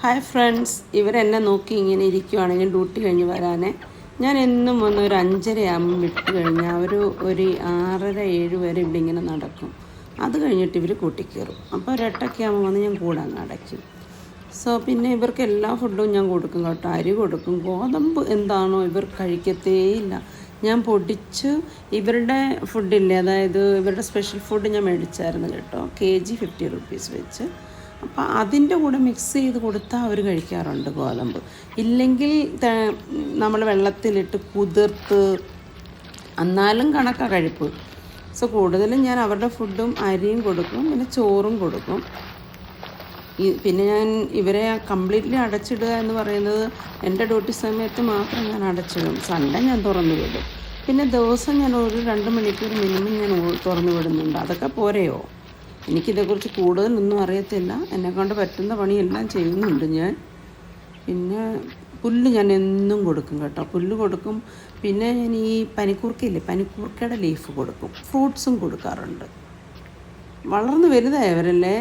Hi friends, ഇവരെന്നെ നോക്കി ഇങ്ങനെ ഇരിക്കുവാണെങ്കിൽ ഡ്യൂട്ടി കഴിഞ്ഞ് വരാനേ ഞാൻ എന്നും വന്ന് ഒരു 5:30 വിട്ട് കഴിഞ്ഞാൽ ഒരു 6:30-7 വരെ ഇവിടെ ഇങ്ങനെ നടക്കും. അത് കഴിഞ്ഞിട്ട് ഇവർ കൂട്ടിക്കയറും. അപ്പോൾ ഒരു 8:00 വന്ന് ഞാൻ കൂടാൻ അടയ്ക്കും. പിന്നെ ഇവർക്ക് എല്ലാ ഫുഡും ഞാൻ കൊടുക്കും കേട്ടോ. അരി കൊടുക്കും. ഗോതമ്പ് എന്താണോ ഇവർ കഴിക്കത്തേയില്ല. ഞാൻ പൊടിച്ച് ഇവരുടെ ഫുഡില്ലേ, അതായത് ഇവരുടെ സ്പെഷ്യൽ ഫുഡ് ഞാൻ മേടിച്ചായിരുന്നു കേട്ടോ, kg 50 rupees വെച്ച്. അപ്പോൾ അതിൻ്റെ കൂടെ മിക്സ് ചെയ്ത് കൊടുത്താൽ അവർ കഴിക്കാറുണ്ട് ഗോതമ്പ്. ഇല്ലെങ്കിൽ നമ്മൾ വെള്ളത്തിലിട്ട് കുതിർത്ത്, എന്നാലും കണക്കാണ് കഴിപ്പ്. കൂടുതലും ഞാൻ അവരുടെ ഫുഡും അരിയും കൊടുക്കും, പിന്നെ ചോറും കൊടുക്കും. പിന്നെ ഞാൻ ഇവരെ കംപ്ലീറ്റ്ലി അടച്ചിടുക എന്ന് പറയുന്നത് എൻ്റെ ഡ്യൂട്ടി സമയത്ത് മാത്രം ഞാൻ അടച്ചിടും. സൺഡേ ഞാൻ തുറന്നു വിടും. പിന്നെ ദിവസം ഞാൻ ഒരു 2 മണിക്കൂർ മിനിമം ഞാൻ തുറന്നു വിടുന്നുണ്ട്. അതൊക്കെ പോരെയോ? എനിക്കിതേക്കുറിച്ച് കൂടുതലൊന്നും അറിയത്തില്ല. എന്നെക്കൊണ്ട് പറ്റുന്ന പണിയെല്ലാം ചെയ്യുന്നുണ്ട് ഞാൻ. പിന്നെ പുല്ല് ഞാൻ എന്നും കൊടുക്കും കേട്ടോ. പുല്ല് കൊടുക്കും. പിന്നെ ഞാൻ ഈ പനിക്കൂർക്കയില്ലേ, പനിക്കൂർക്കയുടെ ലീഫ് കൊടുക്കും. ഫ്രൂട്ട്സും കൊടുക്കാറുണ്ട്. വളർന്ന് വലുതായവരല്ലേ.